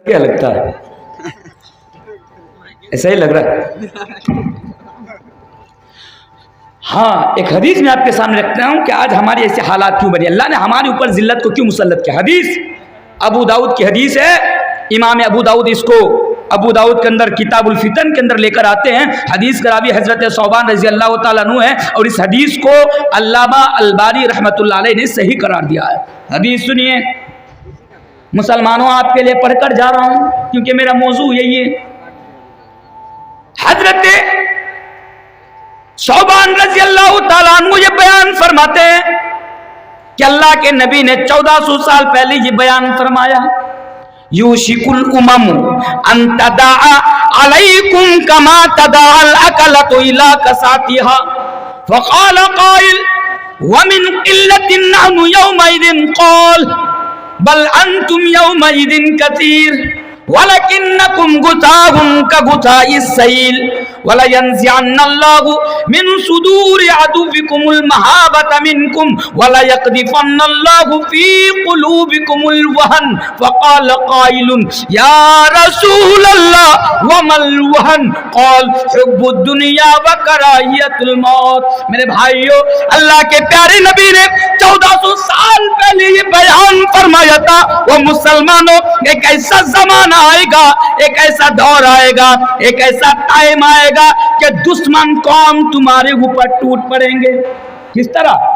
क्या लगता है? ऐसा ही लग रहा है। हाँ, एक हदीस में आपके सामने रखता हूं कि आज हमारी ऐसे हालात क्यों बने, अल्लाह ने हमारे ऊपर जिल्लत को क्यों मुसल्लत किया। हदीस अबू दाऊद की हदीस है। इमाम अबू दाऊद इसको अबू दाऊद के अंदर किताबुल फितन के अंदर लेकर आते हैं। हदीस का रावी हजरत सौबान रजी अल्लाह तआला अन्हु है और इस हदीस को अल्लामा अलबारी रहमतुल्लाह अलैह ने सही करार दिया है। हदीस सुनिए मुसलमानों, आपके लिए पढ़कर जा रहा हूं क्योंकि मेरा मौजू यही है। हजरत सौबान रजी अल्लाह तआला अन्हु ये बयान फरमाते हैं कि अल्लाह के नबी ने 1400 साल पहले ये बयान फरमाया, यूशिकुल उमम अन तदाअ अलैकुम कमा तदाअल अकलतु इला कसातिहा फक़ाल क़ाइल व मिन क़िल्लतिन नहनु यौमइदिन क़ाल बल अंतुम यौमइदिन कसीर वलकिन्नकुम गुताहुम कगुताइस सैल वलयंज़िअन्नल्लाहु मिन सुदूरि अदुव्विकुमुल महाबत मिनकुम वलयक़दिफ़न्नल्लाहु फ़ी क़ुलूबिकुमुल वहन फ़क़ाल क़ाइलुन या रसूलल्लाह वमल वहन क़ाल हुब्बुद दुनिया व कराहियतुल मौत। मेरे भाइयों, अल्लाह के प्यारे नबी ने 1400 साल पहले ये बयान फरमाया था। वो मुसलमानों, एक ऐसा जमाना आएगा, एक ऐसा दौर आएगा, एक ऐसा टाइम आएगा कि दुश्मन कौम तुम्हारे ऊपर टूट पड़ेंगे। किस तरह?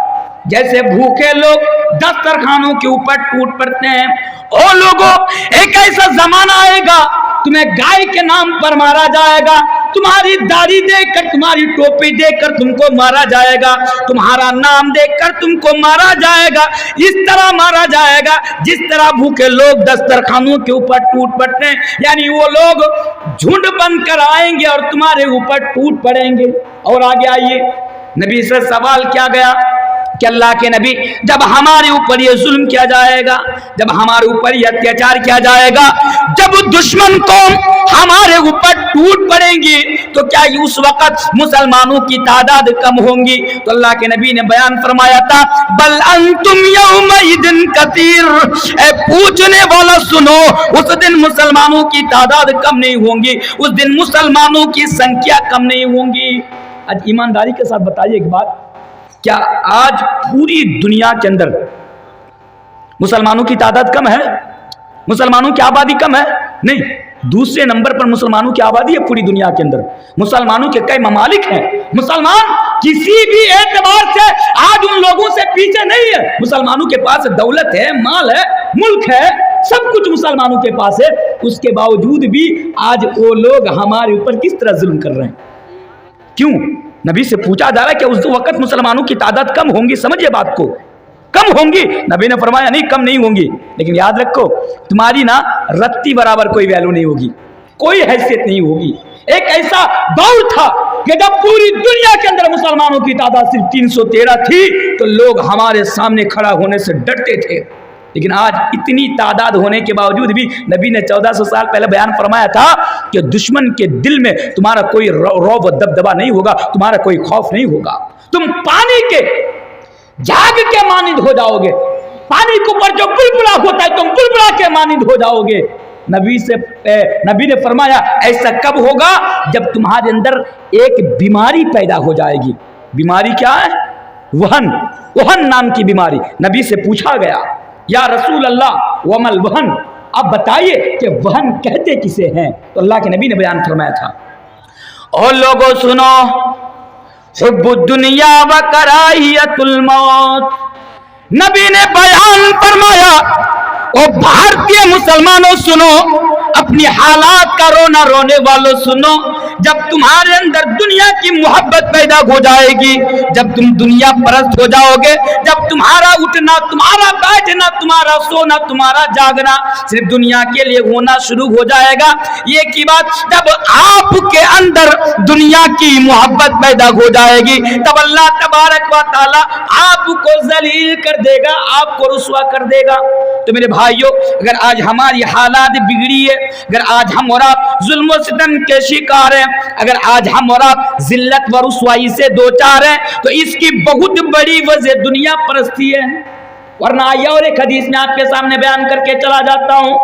जैसे भूखे लोग दस्तरखानों के ऊपर टूट पड़ते हैं। ओ लोगों, एक ऐसा जमाना आएगा तुम्हें गाय के नाम पर मारा जाएगा, तुम्हारी दाढ़ी देखकर, तुम्हारी टोपी देखकर तुमको मारा जाएगा, तुम्हारा नाम देखकर तुमको मारा जाएगा। इस तरह मारा जाएगा जिस तरह भूखे लोग दस्तरखानों के ऊपर टूट पड़ते हैं, यानी वो लोग झुंड बनकर आएंगे और तुम्हारे ऊपर टूट पड़ेंगे। और आगे आइए, नबी से सवाल किया गया कि अल्लाह के नबी, जब हमारे ऊपर ये जुल्म किया जाएगा, जब हमारे ऊपर ये अत्याचार किया जाएगा, जब दुश्मन कौम हमारे ऊपर टूट पड़ेंगी, तो क्या उस वक्त मुसलमानों की तादाद कम होंगी? तो अल्लाह के नबी ने बयान फरमाया था, बल अंतुम यौमइदिन कसीर। पूछने वाला सुनो, उस दिन मुसलमानों की तादाद कम नहीं होंगी, उस दिन मुसलमानों की संख्या कम नहीं होंगी। आज ईमानदारी के साथ बताइए एक बात, क्या आज पूरी दुनिया के अंदर मुसलमानों की तादाद कम है? मुसलमानों की आबादी कम है? नहीं, दूसरे नंबर पर मुसलमानों की आबादी है पूरी दुनिया के अंदर। मुसलमानों के कई ममालिक हैं। मुसलमान किसी भी एतबार से आज उन लोगों से पीछे नहीं है। मुसलमानों के पास दौलत है, माल है, मुल्क है, सब कुछ मुसलमानों के पास है। उसके बावजूद भी आज वो लोग हमारे ऊपर किस तरह जुल्म कर रहे हैं? क्यों? नबी से पूछा जा रहा है कि उस वक्त मुसलमानों की तादाद कम होंगी। समझिए बात को, कम होंगी। नबी ने फरमाया नहीं, कम नहीं होंगी, लेकिन याद रखो तुम्हारी ना रत्ती बराबर कोई वैल्यू नहीं होगी, कोई हैसियत नहीं होगी। एक ऐसा दौर था कि जब पूरी दुनिया के अंदर मुसलमानों की तादाद सिर्फ 313 थी तो लोग हमारे सामने खड़ा होने से डरते थे। लेकिन आज इतनी तादाद होने के बावजूद भी नबी ने 1400 साल पहले बयान फरमाया था कि दुश्मन के दिल में तुम्हारा कोई रौब व दबदबा नहीं होगा, तुम्हारा कोई खौफ नहीं होगा। तुम पानी के झाग के मानिंद हो जाओगे, पानी के ऊपर जो बुलबुला होता है तुम बुलबुला के मानिंद हो जाओगे। नबी ने फरमाया ऐसा कब होगा? जब तुम्हारे अंदर एक बीमारी पैदा हो जाएगी। बीमारी क्या है? वहन नाम की बीमारी। नबी से पूछा गया, या रसूल अल्लाह वमल वहन, आप बताइए कि वहन कहते किसे हैं? तो अल्लाह के नबी ने बयान फरमाया था, और लोगों सुनो, हुब्बुद दुनिया व कराहियतुल मौत। नबी ने बयान फरमाया, और भारतीय मुसलमानों सुनो, अपनी हालात का रोना रोने वालों सुनो, जब तुम्हारे अंदर दुनिया की मोहब्बत पैदा हो जाएगी, जब तुम दुनिया परस्त हो जाओगे, जब तुम्हारा उठना, तुम्हारा बैठना, तुम्हारा सोना, तुम्हारा जागना सिर्फ दुनिया के लिए होना शुरू हो जाएगा, ये की बात, जब आपके अंदर दुनिया की मोहब्बत पैदा हो जाएगी, तब अल्लाह तबारक व तआला आपको जलील कर देगा, आपको रुसवा कर देगा। तो मेरे भाइयों, अगर आज हमारी हालात बिगड़ी है, अगर आज हम और आप जुल्म व सितम के शिकार हैं, अगर आज हम और आप जिल्लत व रुसवाई से दो चार हैं, तो इसकी बहुत बड़ी वजह दुनिया परस्ती है। वरना आइए और एक हदीस में आपके सामने बयान करके चला जाता हूं।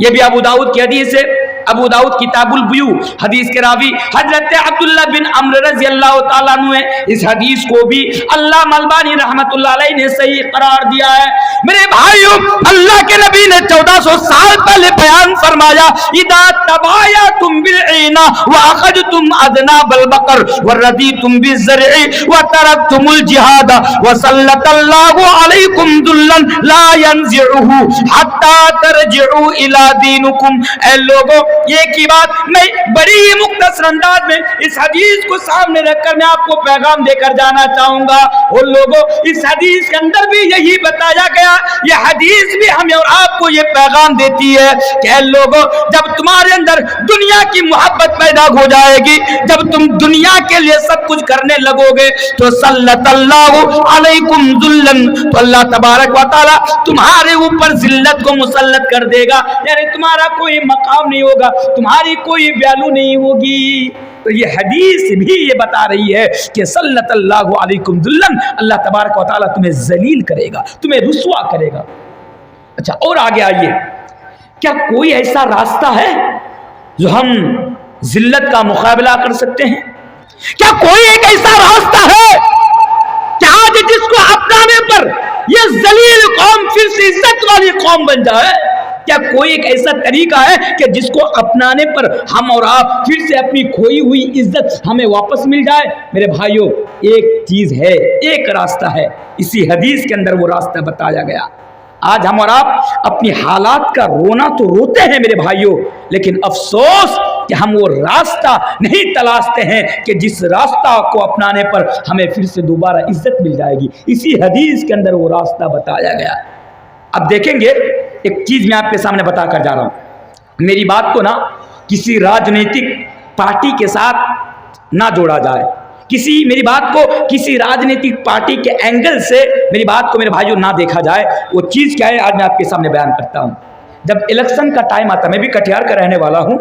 ये भी अबू दाऊद की हदीस है, अबू दाऊद किताबुल बुयू, हदीस के रावी हजरत अब्दुल्लाह बिन अम्र रज़ी अल्लाह ताला अन्हु है। इस हदीस को भी अल्लाह अलबानी रहमतुल्लाह अलैहि ने सही करार दिया है। मेरे भाइयों, अल्लाह के नबी ने 1400 साल पहले बयान फरमाया, इदा तबाया तुम बिलईना व अखजतुम अदनाबल बकर व रदीतुम बिज़रई व तरकतुमुल जिहाद व सल्लल्लाहु अलैकुम दुल्लन ला यंज़िउहु हत्ता तरजिउ इला दीनुकुम। ऐ लोगों, ये की बात मैं बड़ी ही मुख्तसर अंदाज में इस हदीस को सामने रखकर मैं आपको पैगाम देकर जाना चाहूंगा। और लोगों, इस हदीस के अंदर भी यही बताया गया, ये हदीस भी हमें और आपको ये पैगाम देती है कि लोगों, जब तुम्हारे अंदर दुनिया की मोहब्बत पैदा हो जाएगी, जब तुम दुनिया के लिए सब कुछ करने लगोगे, तो सल्लल्लाहु अलैकुम दुल्लन, तो अल्लाह तबारक व तआला तुम्हारे ऊपर जिल्लत को मुसल्लत कर देगा। यानी तुम्हारा कोई मकाम नहीं होगा, तुम्हारी कोई वैल्यू नहीं होगी। तो ये हदीस भी ये बता रही है कि सल्लल्लाहु अलैकुम दुल्लन, अल्लाह तबारक व तआला तुम्हें जलील करेगा, तुम्हें रुसवा करेगा। अच्छा, और आगे आइए, क्या कोई ऐसा रास्ता है जो हम जिल्लत का मुकाबला कर सकते हैं? क्या कोई एक ऐसा रास्ता है कि आज जिसको अपनाने पर यह जलील कौम फिर से इज्जत वाली कौम बन जाए? क्या कोई एक ऐसा तरीका है कि जिसको अपनाने पर हम और आप फिर से अपनी खोई हुई इज्जत हमें वापस मिल जाए? मेरे भाइयों, एक चीज है, एक रास्ता है, इसी हदीस के अंदर वो रास्ता बताया गया। आज हम और आप अपनी हालात का रोना तो रोते हैं मेरे भाइयों, लेकिन अफसोस कि हम वो रास्ता नहीं तलाशते हैं कि जिस रास्ता को अपनाने पर हमें फिर से दोबारा इज्जत मिल जाएगी। इसी हदीस के अंदर वो रास्ता बताया गया। अब देखेंगे, एक चीज मैं आपके सामने बता कर जा रहा हूं, मेरी बात को ना किसी राजनीतिक पार्टी के साथ ना जोड़ा जाए, मेरी बात को किसी राजनीतिक पार्टी के एंगल से मेरी बात को मेरे भाइयों ना देखा जाए। वो चीज क्या है, आज मैं आपके सामने बयान करता हूं। जब इलेक्शन का टाइम आता, मैं भी कटिहार का रहने वाला हूं,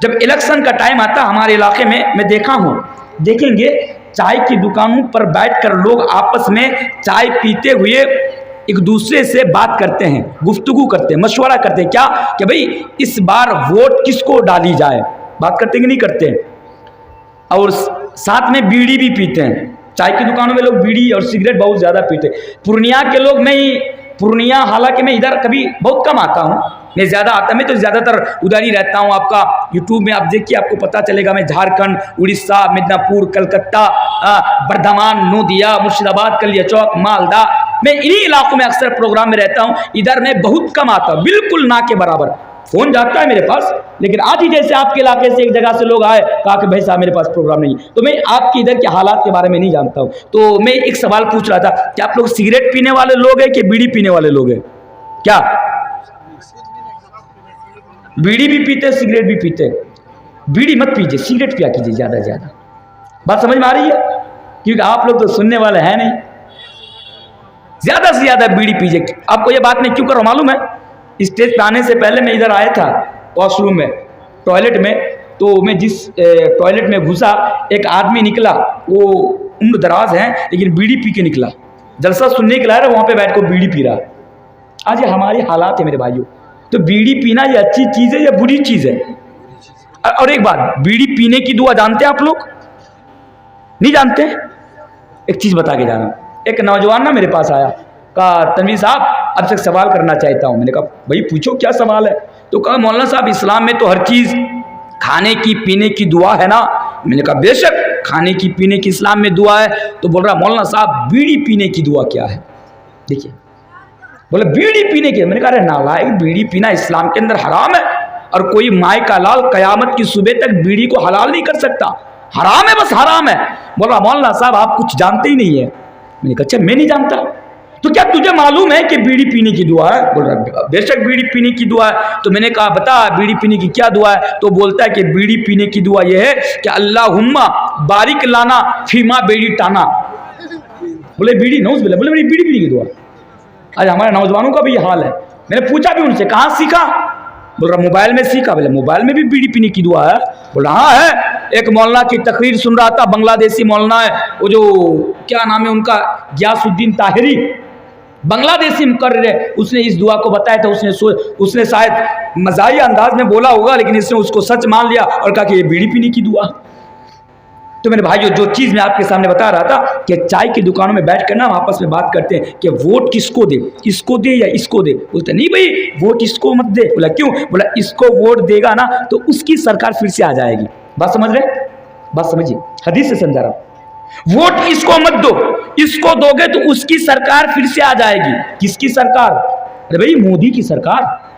जब इलेक्शन का टाइम आता हमारे इलाके में, मैं देखा हूं, देखेंगे चाय की दुकानों पर बैठकर लोग आपस में चाय पीते हुए एक दूसरे से बात करते हैं, गुफ्तगू करते हैं, मशवरा करते हैं, क्या कि भाई इस बार वोट किसको डाली जाए। बात करते कि नहीं करते हैं? और साथ में बीड़ी भी पीते हैं। चाय की दुकानों में लोग बीड़ी और सिगरेट बहुत ज़्यादा पीते हैं। पूर्णिया के लोग, पूर्णिया, हालांकि मैं इधर कभी बहुत कम आता हूँ, मैं ज़्यादा आता, मैं तो ज़्यादातर उधर ही रहता हूँ। आपका यूट्यूब में आप देखिए, आपको पता चलेगा मैं झारखंड, उड़ीसा, मिदनापुर, कलकत्ता, बर्धमान, नोदिया, मुर्शिदाबाद, कलिया चौक, मालदा, मैं इन्हीं इलाकों में अक्सर प्रोग्राम में रहता हूँ। इधर मैं बहुत कम आता हूँ, बिल्कुल ना के बराबर। फोन जाता है मेरे पास, लेकिन आज ही जैसे आपके इलाके से एक जगह से लोग आए, कहा कि भाई साहब मेरे पास प्रोग्राम नहीं, तो मैं आपके इधर के हालात के बारे में नहीं जानता हूँ। तो मैं एक सवाल पूछ रहा था कि आप लोग सिगरेट पीने वाले लोग हैं कि बीड़ी पीने वाले लोग हैं? क्या बीड़ी भी पीते, सिगरेट भी पीते? बीड़ी मत पीजिए, सिगरेट पिया कीजिए ज़्यादा से ज़्यादा। बात समझ में आ रही है? क्योंकि आप लोग तो सुनने वाले हैं नहीं। ज़्यादा से ज़्यादा बीड़ी पीजिए। आपको ये बात मैं क्यों कर रहा हूं मालूम है? स्टेज पे आने से पहले मैं इधर आया था वॉशरूम में, टॉयलेट में, तो मैं जिस टॉयलेट में घुसा, एक आदमी निकला, वो उम्र दराज है लेकिन बीड़ी पी के निकला, जलसा सुनने के लाया, वहाँ पे बैठ कर बीड़ी पी रहा। आज ये हमारे हालात है मेरे भाइयों। तो बीड़ी पीना ये अच्छी चीज़ है या बुरी चीज़ है? और एक बात, बीड़ी पीने की दुआ जानते हैं आप लोग? नहीं जानते? एक चीज़ बता के जा रहा हूँ। एक नौजवान ना मेरे पास आया, कहा तनवीर साहब आपसे सवाल करना चाहता हूँ। मैंने कहा भाई पूछो, क्या सवाल है? तो कहा मौलाना साहब इस्लाम में तो हर चीज़ खाने की पीने की दुआ है ना। मैंने कहा बेशक खाने की पीने की इस्लाम में दुआ है। तो बोल रहा मौलाना साहब बीड़ी पीने की दुआ क्या है? देखिए, बोले बीड़ी पीने की। मैंने कहा अरे नालायक, बीड़ी पीना इस्लाम के अंदर हराम है, और कोई माए का लाल कयामत की सुबह तक बीड़ी को हलाल नहीं कर सकता, हराम है, बस हराम है। बोल रहा मौलाना साहब आप कुछ जानते ही नहीं है। मैंने कहा अच्छा मैं नहीं जानता, तो क्या तुझे मालूम है कि बीड़ी पीने की दुआ है? बोल रहा बेशक बीड़ी पीने की दुआ है। तो मैंने कहा बता बीड़ी पीने की क्या दुआ है? तो बोलता है कि बीड़ी पीने की दुआ यह है कि अल्लाहुम्मा बारिक लाना फीमा बेड़ी टाना। बोले बीड़ी नौज बोले, बोले मेरी बीड़ी पीने की दुआ। आज हमारे नौजवानों का भी हाल है। मैंने पूछा भी उनसे कहाँ सीखा? बोल रहा मोबाइल में सीखा। बोले मोबाइल में भी बीड़ी पीने की दुआ है? बोल रहा हाँ है। एक मौलाना की तकरीर सुन रहा था, बांग्लादेशी मौलाना है, वो जो क्या नाम है उनका, गियासुद्दीन ताहिरी, बांग्लादेशी मुकर्रिर है, उसने इस दुआ को बताया था। उसने शायद मजाहिया अंदाज में बोला होगा, लेकिन इसने उसको सच मान लिया और कहा कि ये बीड़ी पीने की दुआ। तो मेरे भाइयों, जो चीज़ मैं आपके सामने बता रहा था कि चाय की दुकानों में बैठ कर ना हम आपस में बात करते हैं कि वोट किसको दे, इसको दे या इसको दे। बोलते नहीं भाई, वोट इसको मत दे। बोला क्यों? बोला इसको वोट देगा ना तो उसकी सरकार फिर से आ जाएगी। बात समझ रहे? बात समझिए, हदीस से समझा रहा हूं। वोट इसको मत दो, इसको दोगे तो उसकी सरकार फिर से आ जाएगी। किसकी सरकार? अरे भाई मोदी की सरकार।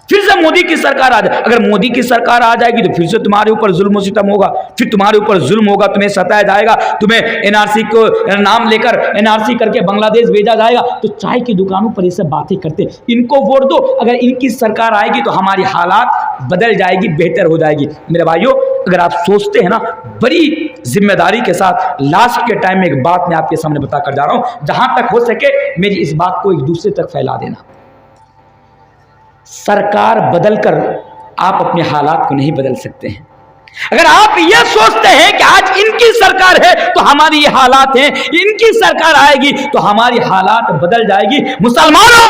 फिर से मोदी की सरकार आ जाए। अगर मोदी की सरकार आ जाएगी तो फिर से तुम्हारे ऊपर जुल्म सितम होगा, फिर तुम्हारे ऊपर जुल्म होगा, तुम्हें सताया जाएगा, तुम्हें एनआरसी को नाम लेकर एनआरसी करके बांग्लादेश भेजा जाएगा। तो चाय की दुकानों पर ये सब बातें करते, इनको वोट दो, अगर इनकी सरकार आएगी तो हमारी हालात बदल जाएगी, बेहतर हो जाएगी। मेरे भाइयों, अगर आप सोचते हैं ना, बड़ी जिम्मेदारी के साथ लास्ट के टाइम में एक बात मैं आपके सामने बताकर जा रहा हूं, जहां तक हो सके मेरी इस बात को एक दूसरे तक फैला देना। सरकार बदलकर आप अपने हालात को नहीं बदल सकते हैं। अगर आप यह सोचते हैं कि आज इनकी सरकार है तो हमारी ये हालात हैं, इनकी सरकार आएगी तो हमारी हालात बदल जाएगी, मुसलमानों